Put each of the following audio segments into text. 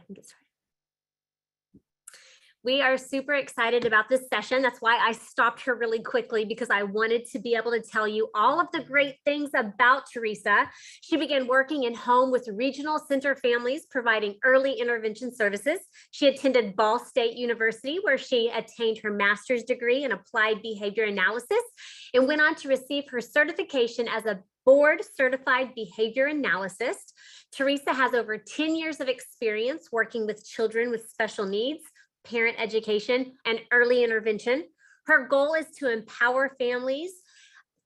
and get started. We are super excited about this session. That's why I stopped her really quickly, because I wanted to be able to tell you all of the great things about Teresa. She began working in home with regional center families, providing early intervention services. She attended Ball State University, where she attained her master's degree in applied behavior analysis and went on to receive her certification as a board certified behavior analyst. Teresa has over 10 years of experience working with children with special needs, parent education, and early intervention. Her goal is to empower families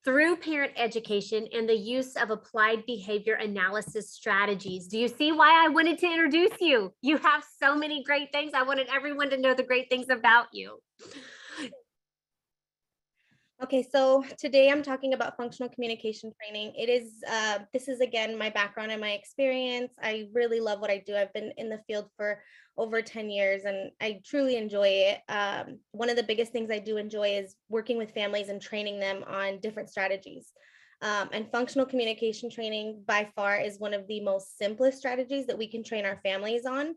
through parent education and the use of applied behavior analysis strategies. Do you see why I wanted to introduce you? You have so many great things. I wanted everyone to know the great things about you. Okay, so today I'm talking about functional communication training. This is again my background and my experience. I really love what I do. I've been in the field for over 10 years and I truly enjoy it. One of the biggest things I do enjoy is working with families and training them on different strategies. And functional communication training by far is one of the most simplest strategies that we can train our families on.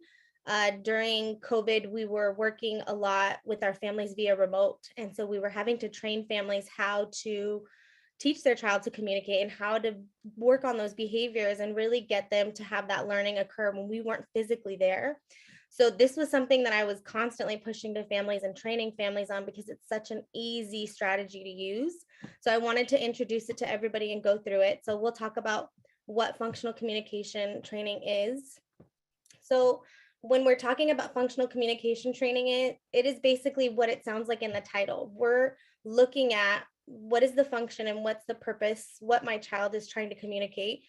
During COVID, we were working a lot with our families via remote. And so we were having to train families how to teach their child to communicate and how to work on those behaviors and really get them to have that learning occur when we weren't physically there. So this was something that I was constantly pushing to families and training families on because it's such an easy strategy to use. So I wanted to introduce it to everybody and go through it. So we'll talk about what functional communication training is. So when we're talking about functional communication training, it is basically what it sounds like in the title. We're looking at what is the function and what's the purpose, what my child is trying to communicate.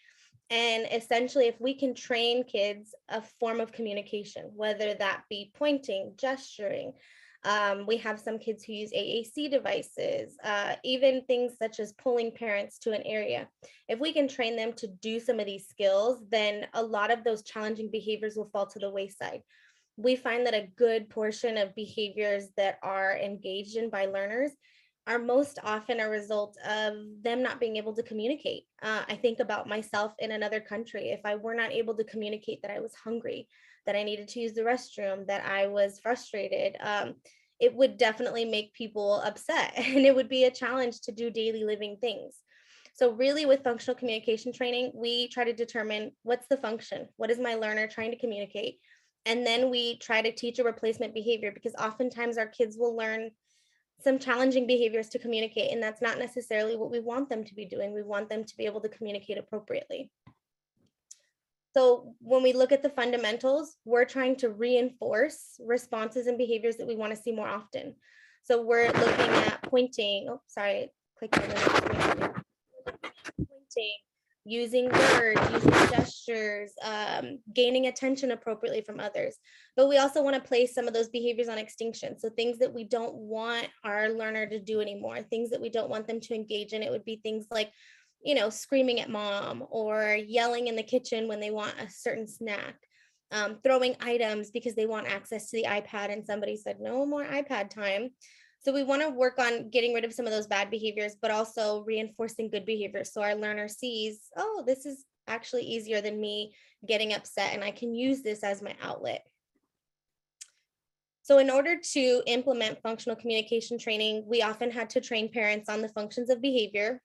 And essentially, if we can train kids a form of communication, whether that be pointing, gesturing, we have some kids who use AAC devices, even things such as pulling parents to an area. If we can train them to do some of these skills, then a lot of those challenging behaviors will fall to the wayside. We find that a good portion of behaviors that are engaged in by learners are most often a result of them not being able to communicate. I think about myself in another country. If I were not able to communicate that I was hungry, that I needed to use the restroom, that I was frustrated, it would definitely make people upset and it would be a challenge to do daily living things. So really with functional communication training, we try to determine what's the function, what is my learner trying to communicate? And then we try to teach a replacement behavior because oftentimes our kids will learn some challenging behaviors to communicate, and that's not necessarily what we want them to be doing. We want them to be able to communicate appropriately. So when we look at the fundamentals, we're trying to reinforce responses and behaviors that we want to see more often. So we're looking at pointing, click on the next one. Pointing, using words, using gestures, gaining attention appropriately from others. But we also want to place some of those behaviors on extinction. So things that we don't want our learner to do anymore, things that we don't want them to engage in. It would be things like, screaming at mom or yelling in the kitchen when they want a certain snack, throwing items because they want access to the iPad and somebody said, no more iPad time. So we want to work on getting rid of some of those bad behaviors, but also reinforcing good behaviors. So our learner sees, oh, this is actually easier than me getting upset and I can use this as my outlet. So in order to implement functional communication training, we often had to train parents on the functions of behavior,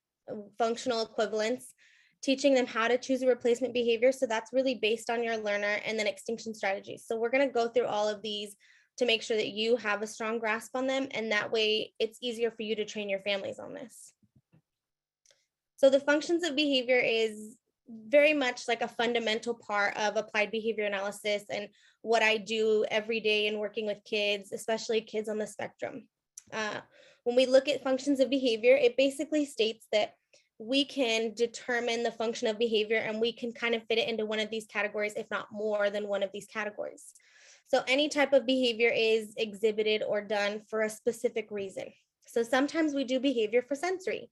functional equivalence, teaching them how to choose a replacement behavior. So that's really based on your learner, and then extinction strategies. So we're going to go through all of these to make sure that you have a strong grasp on them. And that way it's easier for you to train your families on this. So the functions of behavior is very much like a fundamental part of applied behavior analysis and what I do every day in working with kids, especially kids on the spectrum. When we look at functions of behavior, it basically states that we can determine the function of behavior and we can kind of fit it into one of these categories, if not more than one of these categories. So any type of behavior is exhibited or done for a specific reason. So sometimes we do behavior for sensory.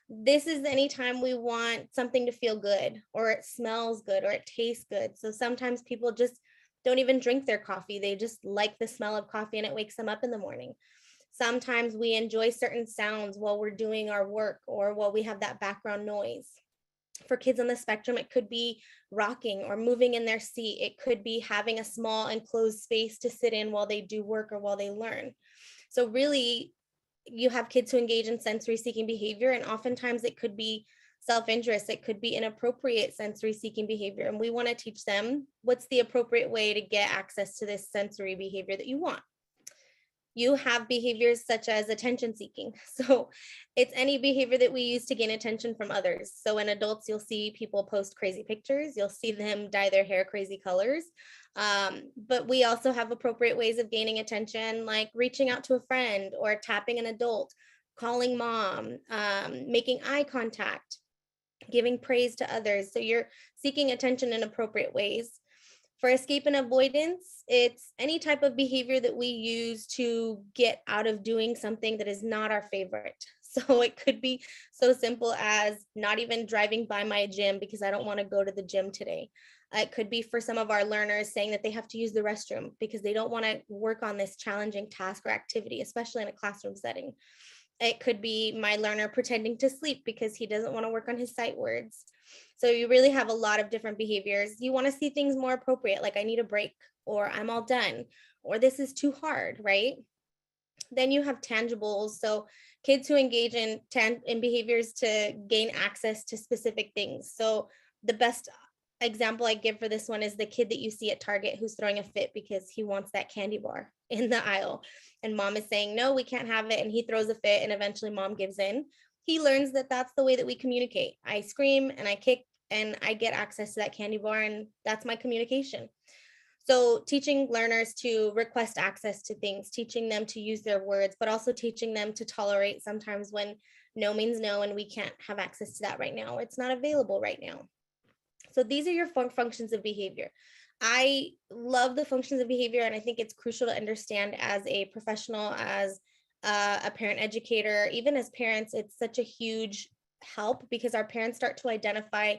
This is anytime we want something to feel good, or it smells good, or it tastes good. So sometimes people just don't even drink their coffee. They just like the smell of coffee and it wakes them up in the morning. Sometimes we enjoy certain sounds while we're doing our work or while we have that background noise. For kids on the spectrum, it could be rocking or moving in their seat. It could be having a small enclosed space to sit in while they do work or while they learn. So really, you have kids who engage in sensory seeking behavior, and oftentimes it could be self-interest. It could be inappropriate sensory seeking behavior. And we want to teach them what's the appropriate way to get access to this sensory behavior that you want. You have behaviors such as attention seeking. So it's any behavior that we use to gain attention from others. So in adults, you'll see people post crazy pictures. You'll see them dye their hair crazy colors. But we also have appropriate ways of gaining attention, like reaching out to a friend or tapping an adult, calling mom, making eye contact, giving praise to others. So you're seeking attention in appropriate ways. For escape and avoidance, it's any type of behavior that we use to get out of doing something that is not our favorite. So it could be so simple as not even driving by my gym because I don't want to go to the gym today. It could be for some of our learners saying that they have to use the restroom because they don't want to work on this challenging task or activity, especially in a classroom setting. It could be my learner pretending to sleep because he doesn't want to work on his sight words. So you really have a lot of different behaviors. You want to see things more appropriate, like I need a break, or I'm all done, or this is too hard, right? Then you have tangibles. So kids who engage in behaviors to gain access to specific things. So the best example I give for this one is the kid that you see at Target who's throwing a fit because he wants that candy bar in the aisle. And mom is saying, no, we can't have it. And he throws a fit and eventually mom gives in. He learns that that's the way that we communicate. I scream and I kick and I get access to that candy bar, and that's my communication. So teaching learners to request access to things, teaching them to use their words, but also teaching them to tolerate sometimes when no means no and we can't have access to that right now. It's not available right now. So these are your functions of behavior. I love the functions of behavior, and I think it's crucial to understand as a professional, as a parent educator, even as parents. It's such a huge help because our parents start to identify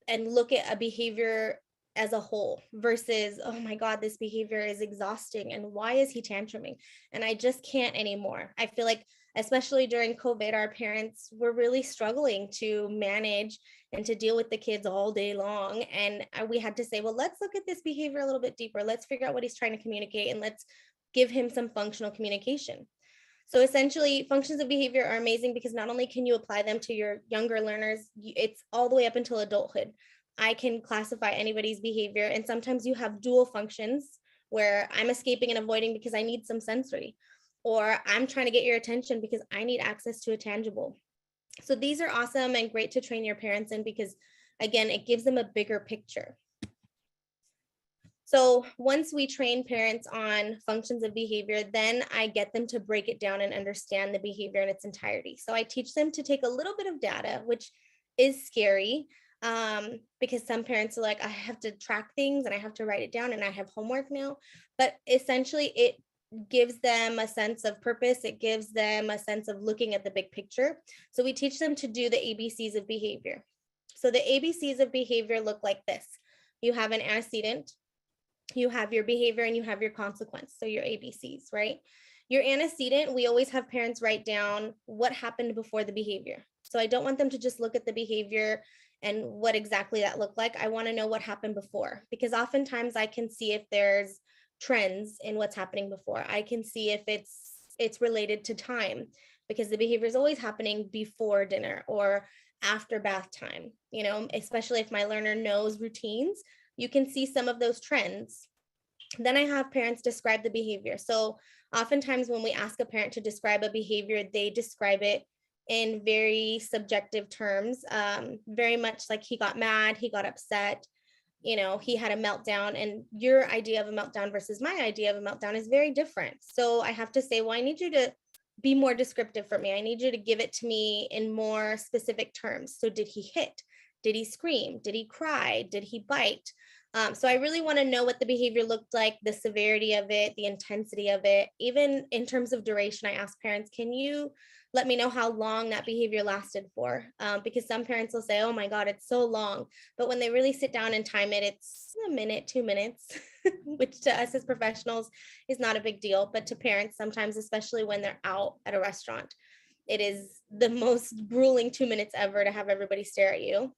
and look at a behavior as a whole versus, oh my God, this behavior is exhausting. And why is he tantruming? And I just can't anymore. I feel like, especially during COVID, our parents were really struggling to manage and to deal with the kids all day long. And we had to say, well, let's look at this behavior a little bit deeper. Let's figure out what he's trying to communicate and let's give him some functional communication. So essentially, functions of behavior are amazing because not only can you apply them to your younger learners, it's all the way up until adulthood. I can classify anybody's behavior, and sometimes you have dual functions where I'm escaping and avoiding because I need some sensory, or I'm trying to get your attention because I need access to a tangible. So these are awesome and great to train your parents in because, again, it gives them a bigger picture. So once we train parents on functions of behavior, then I get them to break it down and understand the behavior in its entirety. So I teach them to take a little bit of data, which is scary because some parents are like, I have to track things and I have to write it down and I have homework now. But essentially, it gives them a sense of purpose. It gives them a sense of looking at the big picture. So we teach them to do the ABCs of behavior. So the ABCs of behavior look like this. You have an antecedent, you have your behavior, and you have your consequence. So your ABCs, right? Your antecedent, we always have parents write down what happened before the behavior. So I don't want them to just look at the behavior and what exactly that looked like. I want to know what happened before, because oftentimes I can see if there's trends in what's happening before. I can see if it's related to time, because the behavior is always happening before dinner or after bath time, you know, especially if my learner knows routines. You can see some of those trends. Then I have parents describe the behavior. So oftentimes when we ask a parent to describe a behavior, they describe it in very subjective terms, very much like he got mad, he got upset, you know, he had a meltdown, and your idea of a meltdown versus my idea of a meltdown is very different. So I have to say, well, I need you to be more descriptive for me. I need you to give it to me in more specific terms. So did he hit? Did he scream? Did he cry? Did he bite? So I really want to know what the behavior looked like, the severity of it, the intensity of it. Even in terms of duration, I ask parents, can you let me know how long that behavior lasted for? Because some parents will say, oh my God, it's so long. But when they really sit down and time it, it's a minute, 2 minutes, which to us as professionals is not a big deal. But to parents, sometimes, especially when they're out at a restaurant, it is the most grueling 2 minutes ever to have everybody stare at you.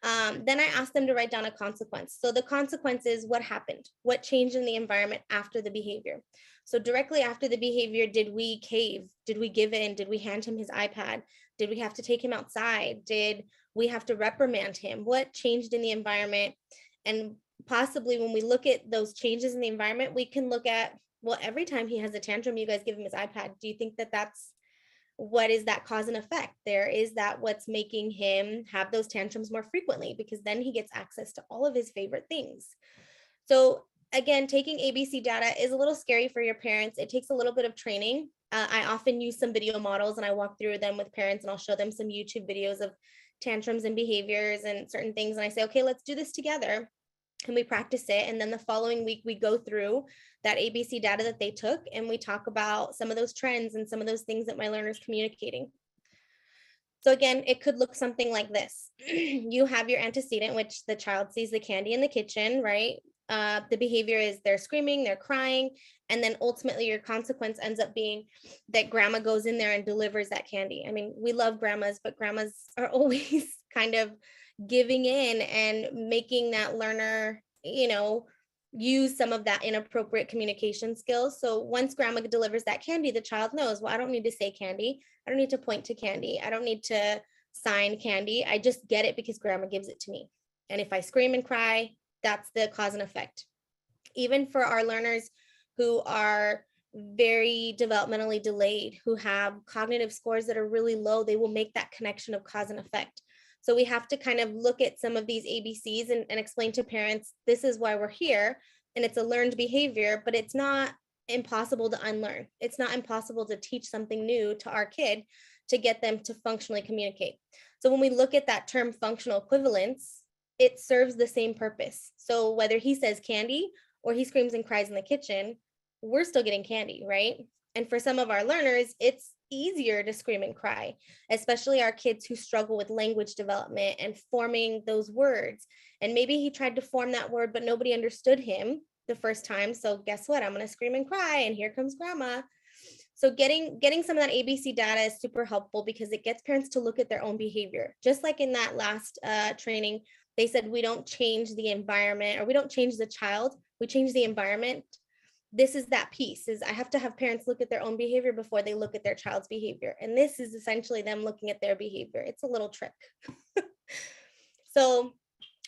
Then I asked them to write down a consequence. So the consequence is what happened, what changed in the environment after the behavior. So directly after the behavior, did we cave? Did we give in? Did we hand him his iPad? Did we have to take him outside? Did we have to reprimand him? What changed in the environment? And possibly when we look at those changes in the environment, we can look at, well, every time he has a tantrum, you guys give him his iPad. Do you think that that's, what is that cause and effect there? Is that what's making him have those tantrums more frequently? Because then he gets access to all of his favorite things. So again, taking ABC data is a little scary for your parents. It takes a little bit of training. I often use some video models and I walk through them with parents, and I'll show them some YouTube videos of tantrums and behaviors and certain things. And I say, okay, let's do this together. And we practice it. And then the following week, we go through that ABC data that they took and we talk about some of those trends and some of those things that my learner's communicating. So again, it could look something like this. You have your antecedent, which the child sees the candy in the kitchen, right? The behavior is they're screaming, they're crying, and then ultimately your consequence ends up being that grandma goes in there and delivers that candy. I mean, we love grandmas, but grandmas are always kind of giving in and making that learner, use some of that inappropriate communication skills. So once grandma delivers that candy, the child knows, well, I don't need to say candy. I don't need to point to candy. I don't need to sign candy. I just get it because grandma gives it to me. And if I scream and cry, that's the cause and effect. Even for our learners who are very developmentally delayed, who have cognitive scores that are really low, they will make that connection of cause and effect. So we have to kind of look at some of these ABCs and explain to parents, this is why we're here. And it's a learned behavior, but it's not impossible to unlearn. It's not impossible to teach something new to our kid to get them to functionally communicate. So when we look at that term functional equivalence, it serves the same purpose. So whether he says candy or he screams and cries in the kitchen, we're still getting candy, right? And for some of our learners, it's easier to scream and cry, especially our kids who struggle with language development and forming those words. And maybe he tried to form that word, but nobody understood him the first time. So guess what? I'm going to scream and cry, and here comes grandma. So getting some of that ABC data is super helpful because it gets parents to look at their own behavior. Just like in that last training, they said we don't change the environment, or we don't change the child, we change the environment. This is that piece, is I have to have parents look at their own behavior before they look at their child's behavior. And this is essentially them looking at their behavior. It's a little trick. So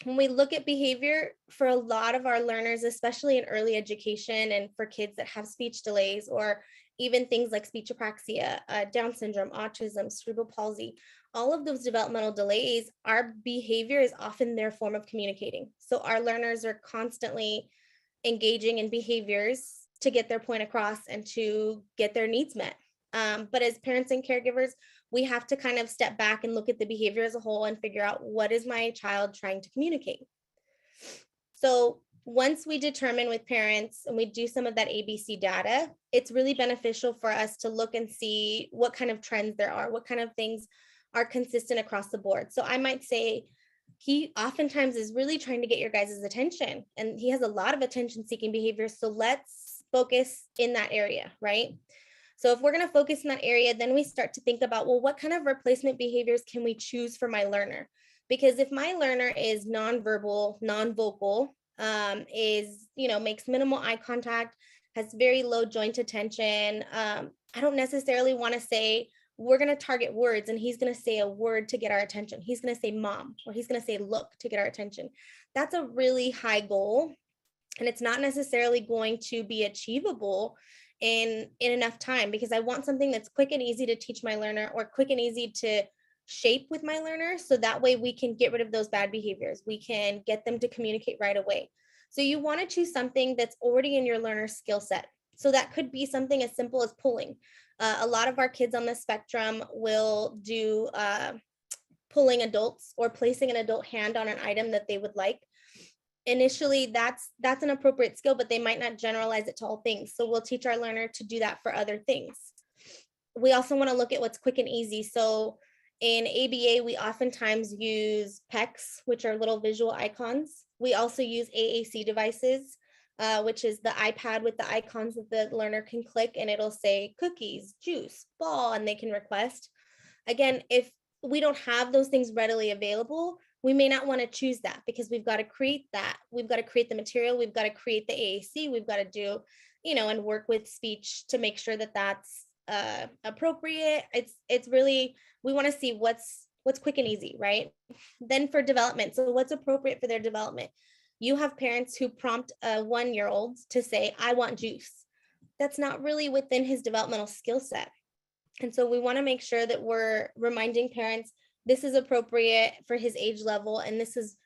when we look at behavior for a lot of our learners, especially in early education and for kids that have speech delays, or even things like speech apraxia, Down syndrome, autism, cerebral palsy, all of those developmental delays, our behavior is often their form of communicating. So our learners are constantly engaging in behaviors to get their point across and to get their needs met. But as parents and caregivers, we have to kind of step back and look at the behavior as a whole and figure out, what is my child trying to communicate? So once we determine with parents and we do some of that ABC data, it's really beneficial for us to look and see what kind of trends there are, what kind of things are consistent across the board. So I might say, he oftentimes is really trying to get your guys' attention, and he has a lot of attention seeking behavior. So let's focus in that area, right? So if we're going to focus in that area, then we start to think about, well, what kind of replacement behaviors can we choose for my learner? Because if my learner is nonverbal, non-vocal, makes minimal eye contact, has very low joint attention, I don't necessarily want to say, we're going to target words and he's going to say a word to get our attention. He's going to say mom, or he's going to say look to get our attention. That's a really high goal. And it's not necessarily going to be achievable in enough time, because I want something that's quick and easy to teach my learner, or quick and easy to shape with my learner. So that way we can get rid of those bad behaviors. We can get them to communicate right away. So you want to choose something that's already in your learner's skill set. So that could be something as simple as pulling. A lot of our kids on the spectrum will do pulling adults, or placing an adult hand on an item that they would like. Initially, that's an appropriate skill, but they might not generalize it to all things. So we'll teach our learner to do that for other things. We also want to look at what's quick and easy. So in ABA, we oftentimes use PECs, which are little visual icons. We also use AAC devices, which is the iPad with the icons that the learner can click, and it'll say cookies, juice, ball, and they can request. Again, if we don't have those things readily available, We may not want to choose that because we've got to create that. We've got to create the material. We've got to create the AAC. We've got to do, and work with speech to make sure that that's appropriate. It's really, we want to see what's quick and easy, right? Then for development, so what's appropriate for their development? You have parents who prompt a 1-year-old to say, I want juice. That's not really within his developmental skill set. And so we want to make sure that we're reminding parents, this is appropriate for his age level. And this is,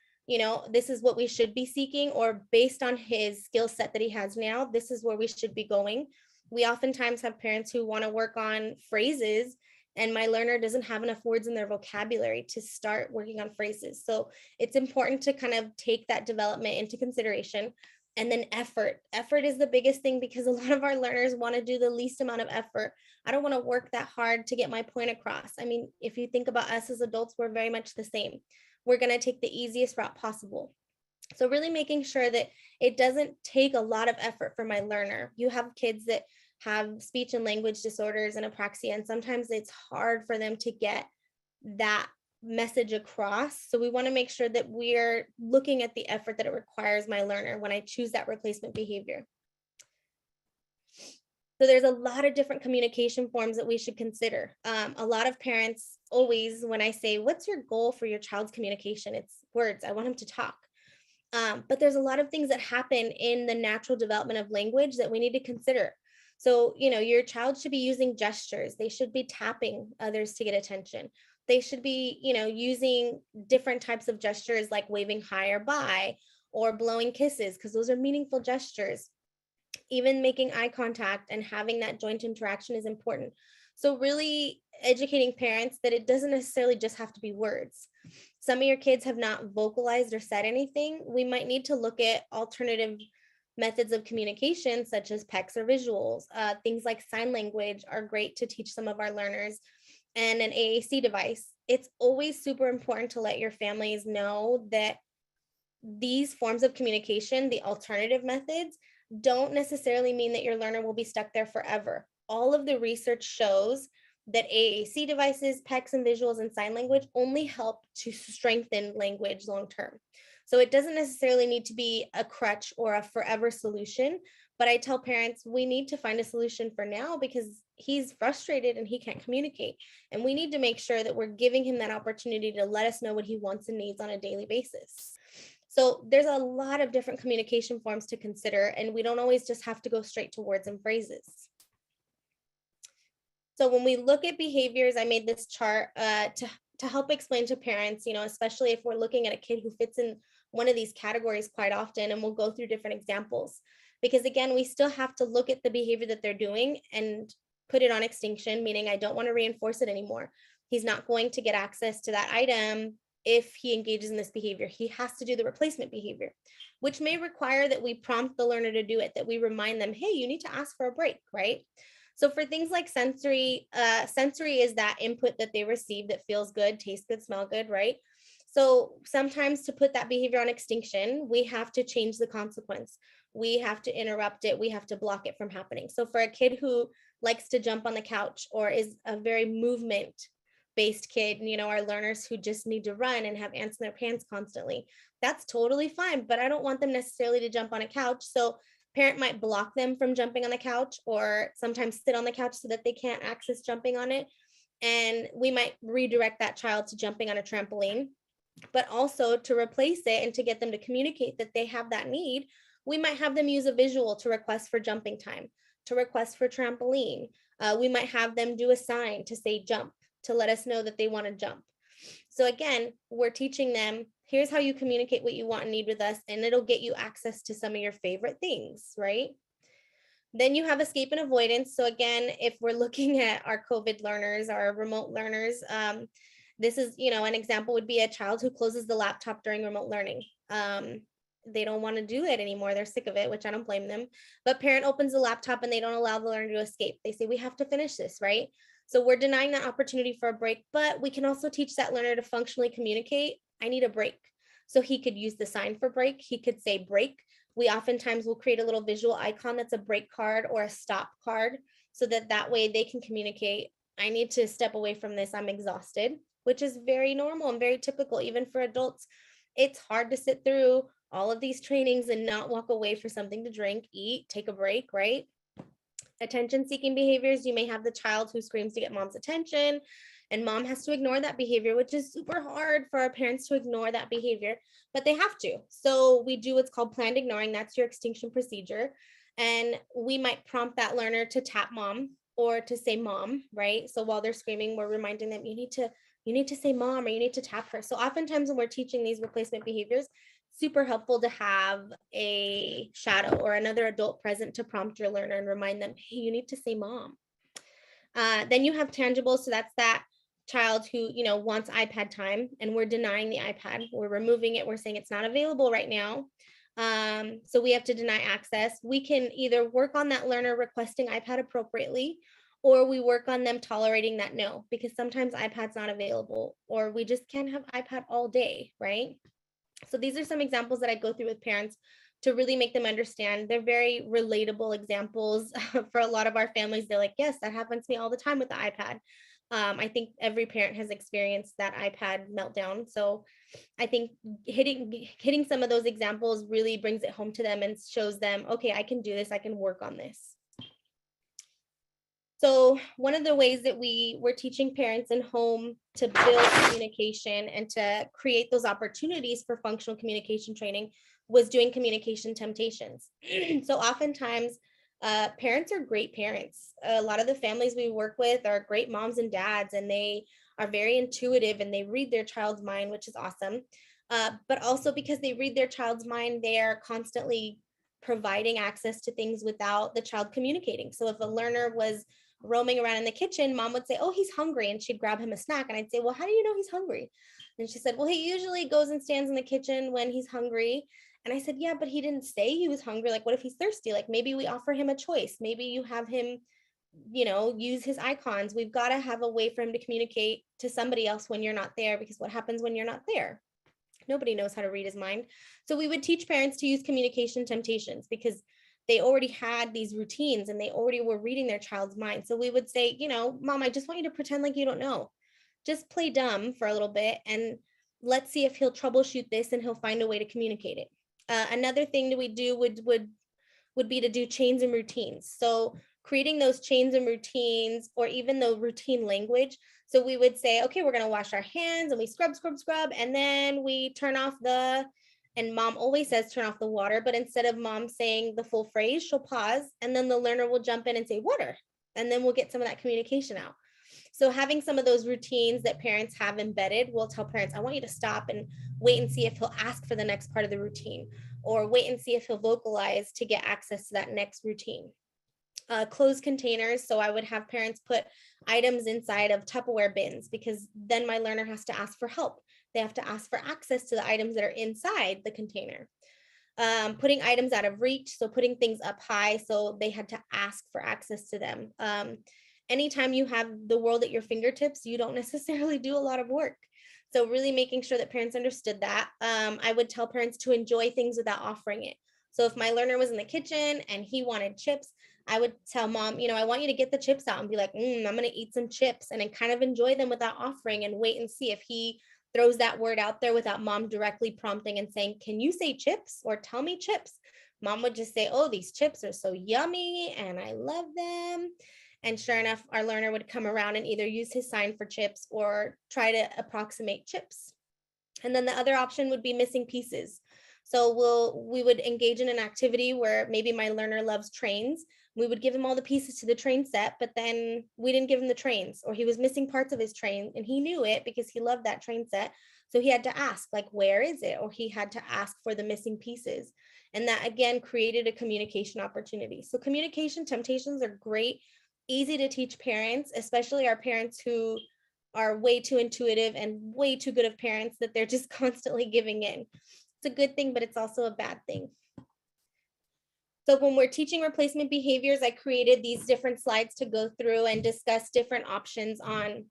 this is what we should be seeking, or based on his skill set that he has now, this is where we should be going. We oftentimes have parents who want to work on phrases, and my learner doesn't have enough words in their vocabulary to start working on phrases. So it's important to kind of take that development into consideration. And then effort. Effort is the biggest thing, because a lot of our learners want to do the least amount of effort. I don't want to work that hard to get my point across. I mean, if you think about us as adults, we're very much the same. We're going to take the easiest route possible. So really making sure that it doesn't take a lot of effort for my learner. You have kids that have speech and language disorders and apraxia, and sometimes it's hard for them to get that message across. So we want to make sure that we're looking at the effort that it requires my learner when I choose that replacement behavior. So there's a lot of different communication forms that we should consider. A lot of parents always, when I say, what's your goal for your child's communication? It's words. I want him to talk. But there's a lot of things that happen in the natural development of language that we need to consider. So, your child should be using gestures. They should be tapping others to get attention. They should be, using different types of gestures like waving hi or bye, or blowing kisses, because those are meaningful gestures. Even making eye contact and having that joint interaction is important. So really educating parents that it doesn't necessarily just have to be words. Some of your kids have not vocalized or said anything. We might need to look at alternative methods of communication, such as PECs or visuals. Things like sign language are great to teach some of our learners, and an AAC device. It's always super important to let your families know that these forms of communication, the alternative methods, don't necessarily mean that your learner will be stuck there forever. All of the research shows that AAC devices, PECs, and visuals and sign language only help to strengthen language long term. So it doesn't necessarily need to be a crutch or a forever solution, but I tell parents we need to find a solution for now, because he's frustrated and he can't communicate. And we need to make sure that we're giving him that opportunity to let us know what he wants and needs on a daily basis. So there's a lot of different communication forms to consider, and we don't always just have to go straight to words and phrases. So when we look at behaviors, I made this chart to help explain to parents, especially if we're looking at a kid who fits in one of these categories quite often, and we'll go through different examples. Because again, we still have to look at the behavior that they're doing and put it on extinction, meaning I don't want to reinforce it anymore. He's not going to get access to that item if he engages in this behavior. He has to do the replacement behavior, which may require that we prompt the learner to do it, that we remind them, hey, you need to ask for a break, right? So for things like sensory is that input that they receive that feels good, tastes good, smell good, right? So sometimes to put that behavior on extinction, we have to change the consequence. We have to interrupt it. We have to block it from happening. So for a kid who likes to jump on the couch or is a very movement-based kid, our learners who just need to run and have ants in their pants constantly, that's totally fine, but I don't want them necessarily to jump on a couch. So parent might block them from jumping on the couch, or sometimes sit on the couch so that they can't access jumping on it. And we might redirect that child to jumping on a trampoline. But also to replace it and to get them to communicate that they have that need, we might have them use a visual to request for jumping time, to request for trampoline. We might have them do a sign to say jump, to let us know that they want to jump. So again, we're teaching them, here's how you communicate what you want and need with us, and it'll get you access to some of your favorite things, right? Then you have escape and avoidance. So again, if we're looking at our COVID learners, our remote learners, this is, an example would be a child who closes the laptop during remote learning. They don't want to do it anymore. They're sick of it, which I don't blame them. But parent opens the laptop and they don't allow the learner to escape. They say, we have to finish this, right? So we're denying that opportunity for a break, but we can also teach that learner to functionally communicate, I need a break. So he could use the sign for break. He could say break. We oftentimes will create a little visual icon that's a break card or a stop card, so that way they can communicate, I need to step away from this, I'm exhausted, which is very normal and very typical, even for adults. It's hard to sit through all of these trainings and not walk away for something to drink, eat, take a break, right? Attention seeking behaviors, you may have the child who screams to get mom's attention, and mom has to ignore that behavior, which is super hard for our parents to ignore that behavior, but they have to. So we do what's called planned ignoring. That's your extinction procedure. And we might prompt that learner to tap mom or to say mom, right? So while they're screaming, we're reminding them, you need to say mom, or you need to tap her. So oftentimes when we're teaching these replacement behaviors, super helpful to have a shadow or another adult present to prompt your learner and remind them, hey, you need to say mom. Then you have tangibles. So that's that child who, wants iPad time, and we're denying the iPad. We're removing it. We're saying it's not available right now. So we have to deny access. We can either work on that learner requesting iPad appropriately, or we work on them tolerating that no, because sometimes iPad's not available, or we just can't have iPad all day, right? So these are some examples that I go through with parents to really make them understand. They're very relatable examples for a lot of our families. They're like, yes, that happens to me all the time with the iPad. I think every parent has experienced that iPad meltdown. So I think hitting some of those examples really brings it home to them and shows them, okay, I can do this. I can work on this. So one of the ways that we're teaching parents in home to build communication and to create those opportunities for functional communication training was doing communication temptations. So oftentimes, parents are great parents. A lot of the families we work with are great moms and dads, and they are very intuitive and they read their child's mind, which is awesome. But also because they read their child's mind, they are constantly providing access to things without the child communicating. So if a learner was roaming around in the kitchen, mom would say, oh, he's hungry, and she'd grab him a snack. And I'd say, well, how do you know he's hungry? And she said, well, he usually goes and stands in the kitchen when he's hungry. And I said, yeah, but he didn't say he was hungry. Like, what if he's thirsty? Like, maybe we offer him a choice. Maybe you have him, use his icons. We've got to have a way for him to communicate to somebody else when you're not there, because what happens when you're not there? Nobody knows how to read his mind. So we would teach parents to use communication temptations, because they already had these routines and they already were reading their child's mind. So we would say, mom, I just want you to pretend like you don't know. Just play dumb for a little bit, and let's see if he'll troubleshoot this and he'll find a way to communicate it. Another thing that we do would be to do chains and routines. So creating those chains and routines, or even the routine language. So we would say, okay, we're going to wash our hands, and we scrub, and then we turn off and mom always says turn off the water, but instead of mom saying the full phrase, she'll pause, and then the learner will jump in and say water, and then we'll get some of that communication out. So having some of those routines that parents have embedded, we'll tell parents, I want you to stop and wait and see if he'll ask for the next part of the routine, or wait and see if he'll vocalize to get access to that next routine. Closed containers. So I would have parents put items inside of Tupperware bins, because then my learner has to ask for help. They have to ask for access to the items that are inside the container. Putting items out of reach. So putting things up high, so they had to ask for access to them. Anytime you have the world at your fingertips, you don't necessarily do a lot of work. So really making sure that parents understood that. I would tell parents to enjoy things without offering it. So if my learner was in the kitchen and he wanted chips, I would tell mom, I want you to get the chips out and be like, I'm going to eat some chips, and then kind of enjoy them without offering, and wait and see if he throws that word out there without mom directly prompting and saying, can you say chips, or tell me chips? Mom would just say, oh, these chips are so yummy and I love them. And sure enough, our learner would come around and either use his sign for chips or try to approximate chips. And then the other option would be missing pieces. So we would engage in an activity where maybe my learner loves trains. We would give him all the pieces to the train set, but then we didn't give him the trains, or he was missing parts of his train, and he knew it because he loved that train set. So he had to ask, like, where is it? Or he had to ask for the missing pieces. And that again created a communication opportunity. So communication temptations are great, easy to teach parents, especially our parents who are way too intuitive and way too good of parents that they're just constantly giving in. It's a good thing, but it's also a bad thing. So when we're teaching replacement behaviors, I created these different slides to go through and discuss different options on,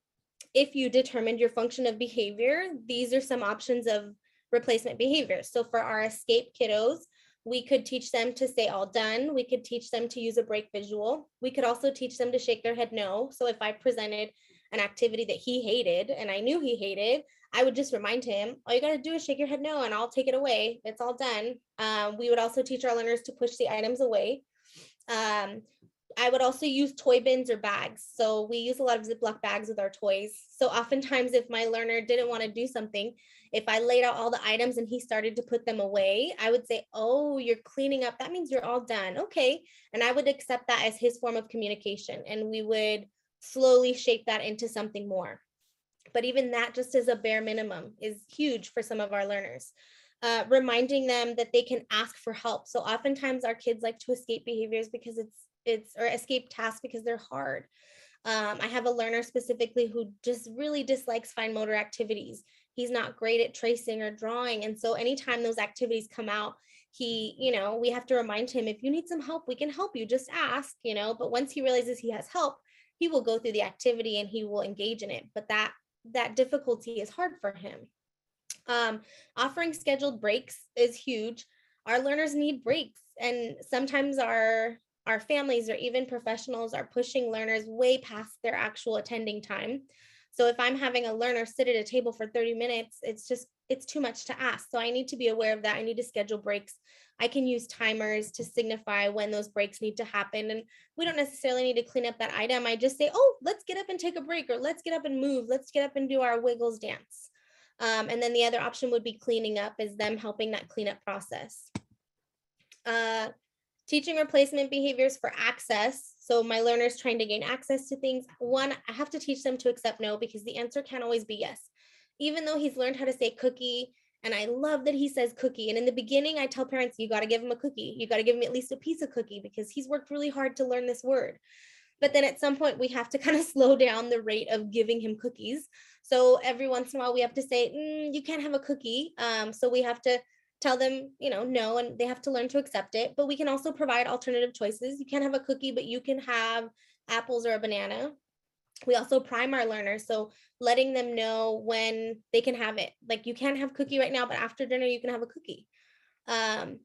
if you determined your function of behavior, these are some options of replacement behaviors. So for our escape kiddos, we could teach them to say all done. We could teach them to use a break visual. We could also teach them to shake their head no. So if I presented an activity that he hated and I knew he hated, I would just remind him, all you got to do is shake your head no, and I'll take it away. It's all done. We would also teach our learners to push the items away. I would also use toy bins or bags. So we use a lot of Ziploc bags with our toys. So oftentimes if my learner didn't want to do something, if I laid out all the items and he started to put them away, I would say, oh, you're cleaning up. That means you're all done. Okay. And I would accept that as his form of communication. And we would slowly shape that into something more. But even that, just as a bare minimum, is huge for some of our learners. Reminding them that they can ask for help. So oftentimes our kids like to escape behaviors because or escape tasks because they're hard. I have a learner specifically who just really dislikes fine motor activities. He's not great at tracing or drawing. And so anytime those activities come out, we have to remind him, if you need some help, we can help you, just ask, but once he realizes he has help, he will go through the activity and he will engage in it. But that difficulty is hard for him. Offering scheduled breaks is huge. Our learners need breaks, and sometimes our families or even professionals are pushing learners way past their actual attending time. So if I'm having a learner sit at a table for 30 minutes, it's too much to ask. So I need to be aware of that. I need to schedule breaks. I can use timers to signify when those breaks need to happen. And we don't necessarily need to clean up that item. I just say, oh, let's get up and take a break, or let's get up and move. Let's get up and do our wiggles dance. And then the other option would be cleaning up, is them helping that cleanup process. Teaching replacement behaviors for access. So my learners trying to gain access to things. One, I have to teach them to accept no, because the answer can't always be yes. Even though he's learned how to say cookie, and I love that he says cookie. And in the beginning, I tell parents, you got to give him a cookie. You got to give him at least a piece of cookie, because he's worked really hard to learn this word. But then at some point, we have to kind of slow down the rate of giving him cookies. So every once in a while, we have to say, you can't have a cookie. So we have to tell them, no, and they have to learn to accept it. But we can also provide alternative choices. You can't have a cookie, but you can have apples or a banana. We also prime our learners. So letting them know when they can have it. Like, you can't have cookie right now, but after dinner, you can have a cookie.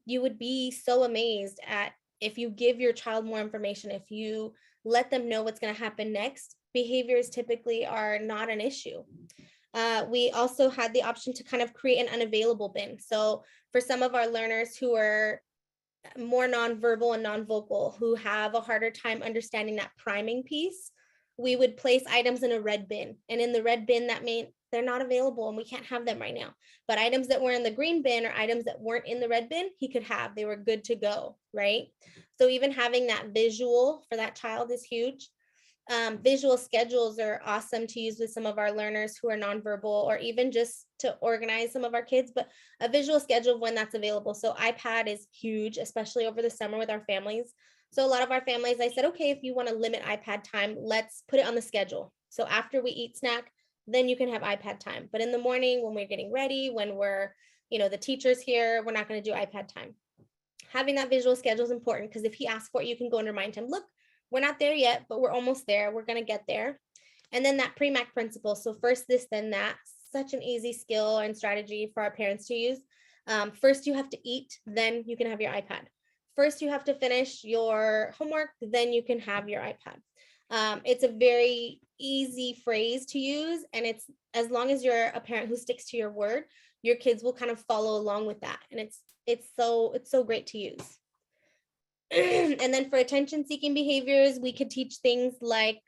You would be so amazed at, if you give your child more information, if you let them know what's going to happen next, behaviors typically are not an issue. We also had the option to kind of create an unavailable bin. So for some of our learners who are more nonverbal and non-vocal, who have a harder time understanding that priming piece, we would place items in a red bin. And in the red bin, that meant they're not available and we can't have them right now. But items that were in the green bin, or items that weren't in the red bin, he could have. They were good to go, right? So even having that visual for that child is huge. Visual schedules are awesome to use with some of our learners who are nonverbal, or even just to organize some of our kids, but a visual schedule of when that's available. So iPad is huge, especially over the summer with our families. So a lot of our families, I said, okay, if you want to limit iPad time, let's put it on the schedule. So after we eat snack, then you can have iPad time. But in the morning, when we're getting ready, when we're, the teacher's here, we're not going to do iPad time. Having that visual schedule is important, because if he asks for it, you can go and remind him, look, we're not there yet, but we're almost there. We're going to get there. And then that pre-MAC principle. So first this, then that. Such an easy skill and strategy for our parents to use. First, you have to eat, then you can have your iPad. First, you have to finish your homework, then you can have your iPad. It's a very easy phrase to use. And it's, as long as you're a parent who sticks to your word, your kids will kind of follow along with that. And it's so great to use. And then for attention seeking behaviors, we could teach things like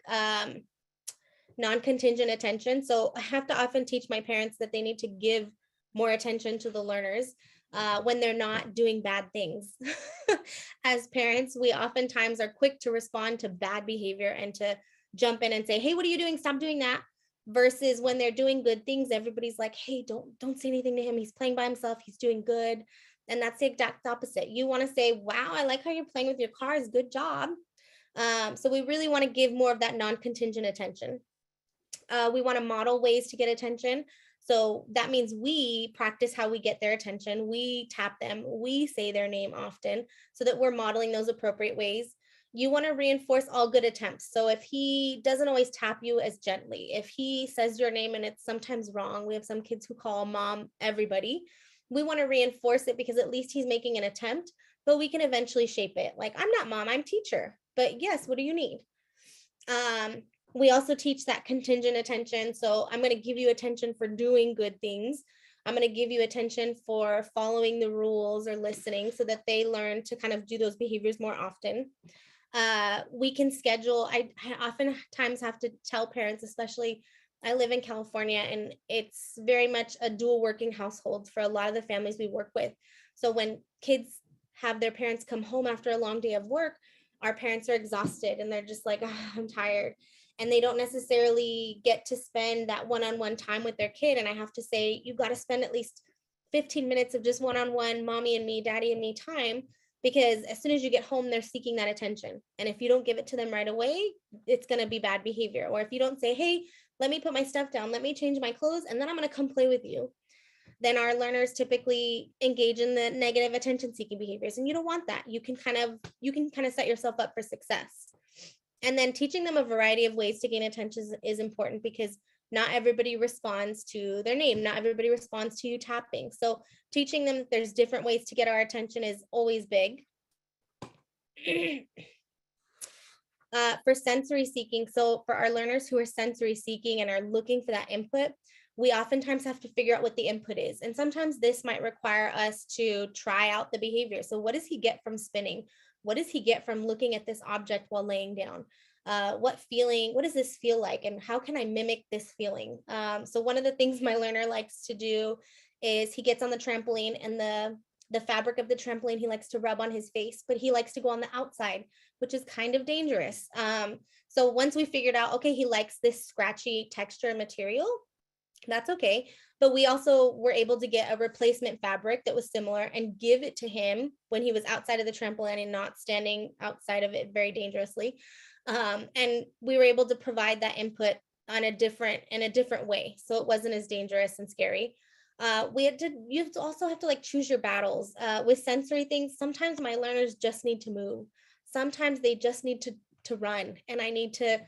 non-contingent attention. So I have to often teach my parents that they need to give more attention to the learners when they're not doing bad things. As parents, we oftentimes are quick to respond to bad behavior and to jump in and say, hey, what are you doing? Stop doing that. Versus when they're doing good things, everybody's like, hey, don't say anything to him. He's playing by himself. He's doing good. And that's the exact opposite. You want to say, wow, I like how you're playing with your cars. Good job. So we really want to give more of that non-contingent attention. We want to model ways to get attention. So that means we practice how we get their attention. We tap them. We say their name often, so that we're modeling those appropriate ways. You want to reinforce all good attempts. So if he doesn't always tap you as gently, if he says your name and it's sometimes wrong, we have some kids who call mom everybody. We want to reinforce it, because at least he's making an attempt, but we can eventually shape it. Like, I'm not mom, I'm teacher, but yes, what do you need? We also teach that contingent attention. So I'm going to give you attention for doing good things. I'm going to give you attention for following the rules or listening, so that they learn to kind of do those behaviors more often. We can schedule, I oftentimes have to tell parents, especially I live in California, and it's very much a dual working household for a lot of the families we work with. So when kids have their parents come home after a long day of work, our parents are exhausted and they're just like, oh, I'm tired. And they don't necessarily get to spend that one-on-one time with their kid. And I have to say, you got to spend at least 15 minutes of just one-on-one mommy and me, daddy and me time, because as soon as you get home, they're seeking that attention. And if you don't give it to them right away, it's going to be bad behavior. Or if you don't say, hey, let me put my stuff down, let me change my clothes, and then I'm going to come play with you, then our learners typically engage in the negative attention seeking behaviors. And you don't want that. You can kind of set yourself up for success. And then teaching them a variety of ways to gain attention is important, because not everybody responds to their name. Not everybody responds to you tapping. So teaching them that there's different ways to get our attention is always big. For sensory seeking, so for our learners who are sensory seeking and are looking for that input, we oftentimes have to figure out what the input is. And sometimes this might require us to try out the behavior. So what does he get from spinning? What does he get from looking at this object while laying down? What does this feel like? And how can I mimic this feeling? So one of the things my learner likes to do is he gets on the trampoline, and the fabric of the trampoline he likes to rub on his face, but he likes to go on the outside, which is kind of dangerous. So once we figured out, okay, he likes this scratchy texture and material, that's okay. But we also were able to get a replacement fabric that was similar and give it to him when he was outside of the trampoline and not standing outside of it very dangerously. And we were able to provide that input in a different way, so it wasn't as dangerous and scary. You also have to like choose your battles. With sensory things, sometimes my learners just need to move. Sometimes they just need to run, and I need to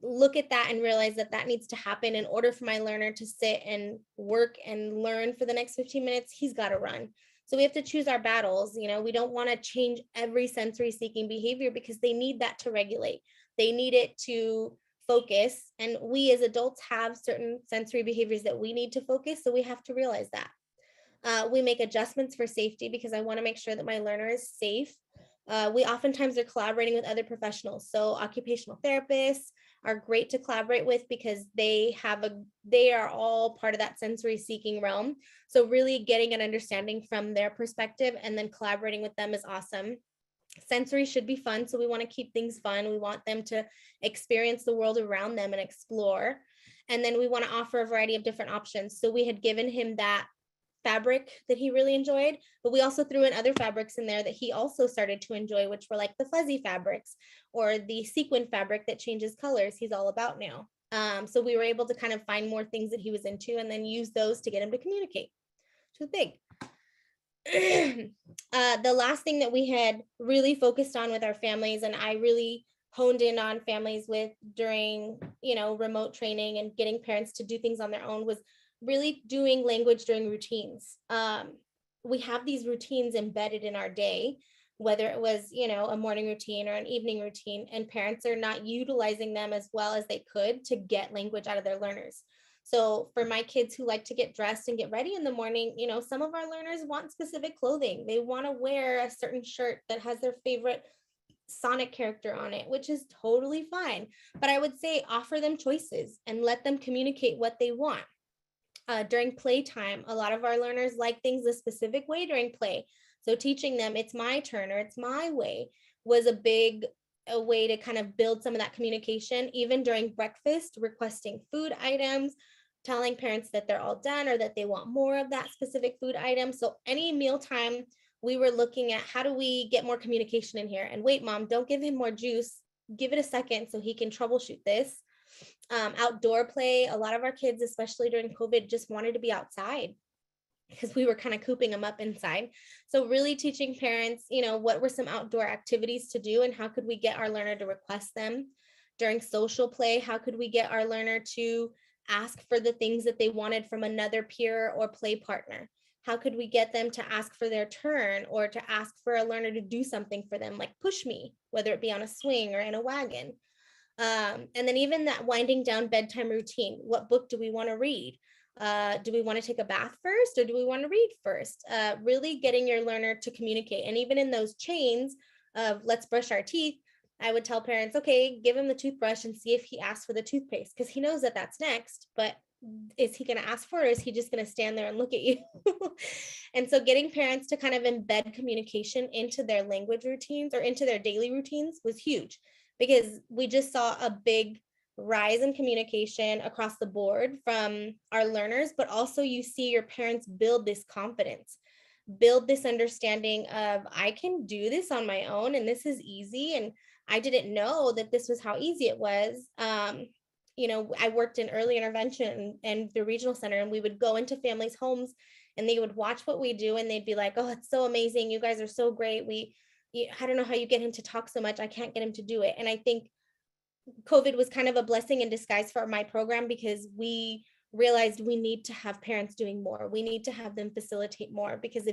look at that and realize that that needs to happen. In order for my learner to sit and work and learn for the next 15 minutes, he's got to run. So we have to choose our battles. We don't want to change every sensory seeking behavior, because they need that to regulate. They need it to focus. And we as adults have certain sensory behaviors that we need to focus. So we have to realize that. We make adjustments for safety, because I want to make sure that my learner is safe. We oftentimes are collaborating with other professionals. So occupational therapists are great to collaborate with, because they are all part of that sensory seeking realm. So really getting an understanding from their perspective and then collaborating with them is awesome. Sensory should be fun. So we want to keep things fun. We want them to experience the world around them and explore. And then we want to offer a variety of different options. So we had given him that fabric that he really enjoyed, but we also threw in other fabrics in there that he also started to enjoy, which were like the fuzzy fabrics or the sequin fabric that changes colors. He's all about now. So we were able to kind of find more things that he was into and then use those to get him to communicate, which was big. The last thing that we had really focused on with our families, and I really honed in on families with during, remote training and getting parents to do things on their own, was really doing language during routines. We have these routines embedded in our day, whether it was, a morning routine or an evening routine, and parents are not utilizing them as well as they could to get language out of their learners. So for my kids who like to get dressed and get ready in the morning, some of our learners want specific clothing. They want to wear a certain shirt that has their favorite Sonic character on it, which is totally fine. But I would say offer them choices and let them communicate what they want. During playtime, a lot of our learners like things a specific way during play. So teaching them it's my turn or it's my way was a way to kind of build some of that communication. Even during breakfast, requesting food items, telling parents that they're all done or that they want more of that specific food item. So any mealtime, we were looking at how do we get more communication in here? And wait, mom, don't give him more juice. Give it a second so he can troubleshoot this. Outdoor play, a lot of our kids, especially during COVID, just wanted to be outside because we were kind of cooping them up inside. So really teaching parents, what were some outdoor activities to do and how could we get our learner to request them. During social play, how could we get our learner to ask for the things that they wanted from another peer or play partner? How could we get them to ask for their turn or to ask for a learner to do something for them, like push me, whether it be on a swing or in a wagon? And then even that winding down bedtime routine, what book do we want to read? Do we want to take a bath first or do we want to read first? Really getting your learner to communicate. And even in those chains of let's brush our teeth, I would tell parents, okay, give him the toothbrush and see if he asks for the toothpaste, because he knows that that's next, but is he going to ask for it, or is he just going to stand there and look at you? And so getting parents to kind of embed communication into their language routines or into their daily routines was huge, because we just saw a big rise in communication across the board from our learners, but also you see your parents build this confidence, build this understanding of I can do this on my own and this is easy. And I didn't know that this was how easy it was. I worked in early intervention and the regional center, and we would go into families' homes and they would watch what we do and they'd be like, oh, it's so amazing. You guys are so great. I don't know how you get him to talk so much. I can't get him to do it. And I think COVID was kind of a blessing in disguise for my program, because we realized we need to have parents doing more. We need to have them facilitate more, because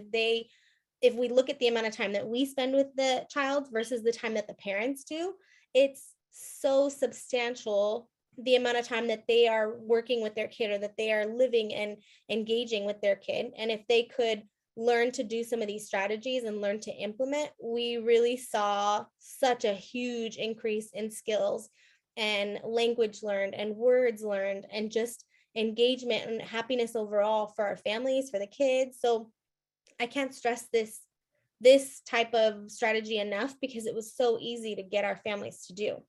if we look at the amount of time that we spend with the child versus the time that the parents do, it's so substantial, the amount of time that they are working with their kid or that they are living and engaging with their kid. And if they could learn to do some of these strategies and learn to implement, we really saw such a huge increase in skills and language learned and words learned and just engagement and happiness overall for our families, for the kids. So I can't stress this type of strategy enough, because it was so easy to get our families to do.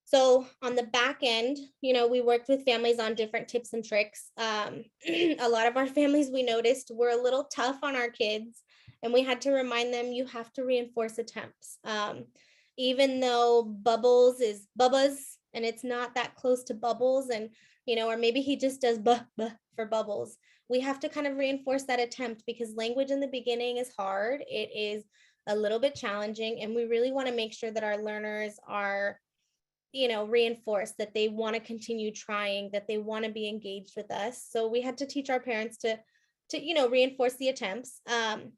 So on the back end, we worked with families on different tips and tricks. A lot of our families, we noticed, were a little tough on our kids, and we had to remind them, you have to reinforce attempts. Even though Bubbles is Bubba's and it's not that close to Bubbles, and or maybe he just does buh for Bubbles, we have to kind of reinforce that attempt, because language in the beginning is hard. It is a little bit challenging, and we really want to make sure that our learners are reinforced, that they want to continue trying, that they want to be engaged with us. So we had to teach our parents to reinforce the attempts.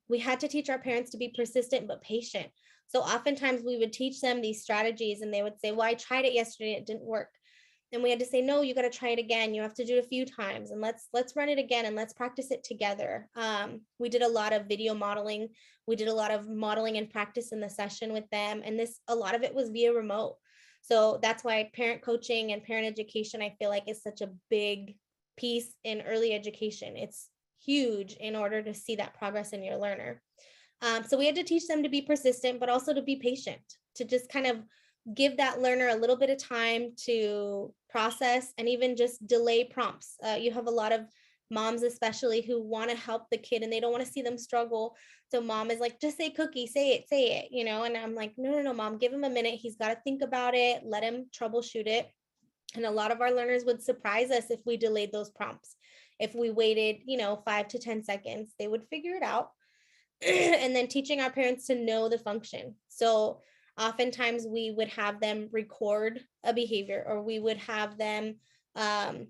We had to teach our parents to be persistent but patient. So oftentimes we would teach them these strategies and they would say, well, I tried it yesterday, it didn't work. And we had to say, no, you got to try it again. You have to do it a few times, and let's run it again and let's practice it together. We did a lot of video modeling. We did a lot of modeling and practice in the session with them. And a lot of it was via remote. So that's why parent coaching and parent education, I feel like, is such a big piece in early education. It's huge in order to see that progress in your learner. So we had to teach them to be persistent, but also to be patient, to just kind of give that learner a little bit of time to process and even just delay prompts. You have a lot of moms, especially, who want to help the kid and they don't want to see them struggle. So mom is like, just say cookie, say it, and I'm like, no, mom, give him a minute. He's got to think about it. Let him troubleshoot it. And a lot of our learners would surprise us if we delayed those prompts. If we waited, 5 to 10 seconds, they would figure it out. And then teaching our parents to know the function. So oftentimes we would have them record a behavior, or we would have them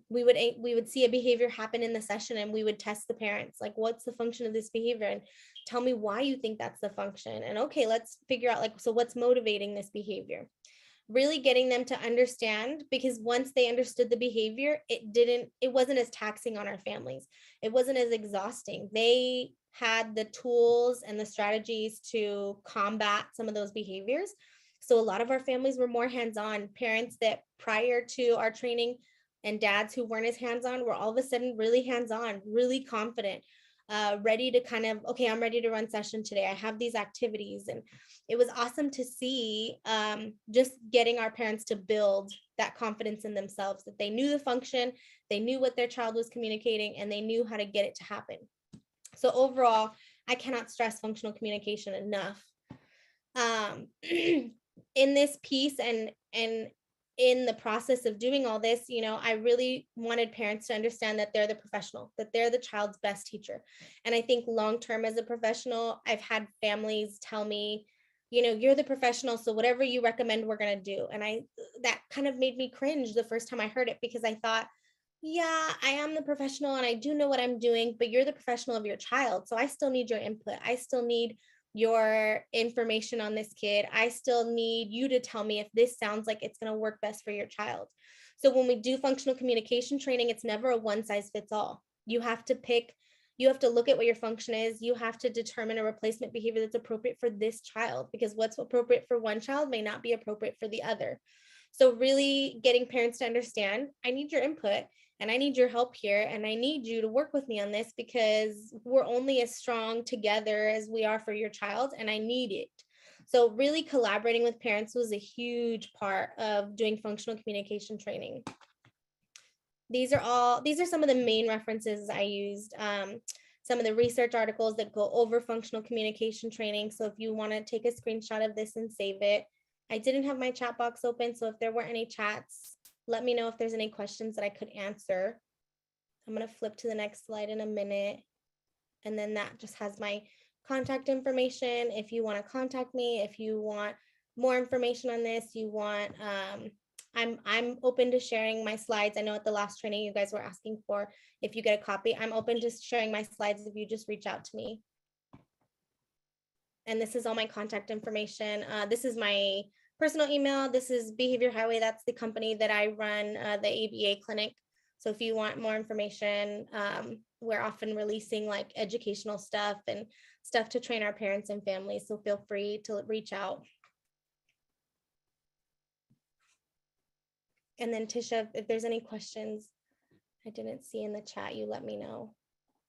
we would see a behavior happen in the session, and we would test the parents, like, what's the function of this behavior, and tell me why you think that's the function. And okay, let's figure out, like, so what's motivating this behavior. Really getting them to understand, because once they understood the behavior, it wasn't as taxing on our families. It wasn't as exhausting. They had the tools and the strategies to combat some of those behaviors. So a lot of our families were more hands-on. Parents that prior to our training, and dads who weren't as hands-on, were all of a sudden really hands-on, really confident, ready to kind of, okay, I'm ready to run session today. I have these activities. And it was awesome to see, just getting our parents to build that confidence in themselves, that they knew the function, they knew what their child was communicating, and they knew how to get it to happen. So overall, I cannot stress functional communication enough. In this piece and in the process of doing all this, I really wanted parents to understand that they're the professional, that they're the child's best teacher. And I think long-term as a professional, I've had families tell me, you're the professional, so whatever you recommend, we're going to do. And that kind of made me cringe the first time I heard it, because I thought, yeah, I am the professional and I do know what I'm doing, but you're the professional of your child. So I still need your input. I still need your information on this kid. I still need you to tell me if this sounds like it's going to work best for your child. So when we do functional communication training, it's never a one size fits all. You have to pick, you have to look at what your function is. You have to determine a replacement behavior that's appropriate for this child, because what's appropriate for one child may not be appropriate for the other. So really getting parents to understand, I need your input and I need your help here, and I need you to work with me on this because we're only as strong together as we are for your child, and I need it. So really collaborating with parents was a huge part of doing functional communication training. These are some of the main references I used. Some of the research articles that go over functional communication training. So if you want to take a screenshot of this and save it. I didn't have my chat box open, so if there weren't any chats, let me know if there's any questions that I could answer. I'm going to flip to the next slide in a minute. And then that just has my contact information. If you want to contact me, if you want more information on this, I'm open to sharing my slides. I know at the last training you guys were asking for if you get a copy. I'm open to sharing my slides if you just reach out to me. And this is all my contact information. This is my personal email. This is Behavior Highway. That's the company that I run, the ABA clinic. So if you want more information, we're often releasing like educational stuff and stuff to train our parents and families. So feel free to reach out. And then Tisha, if there's any questions I didn't see in the chat, you let me know.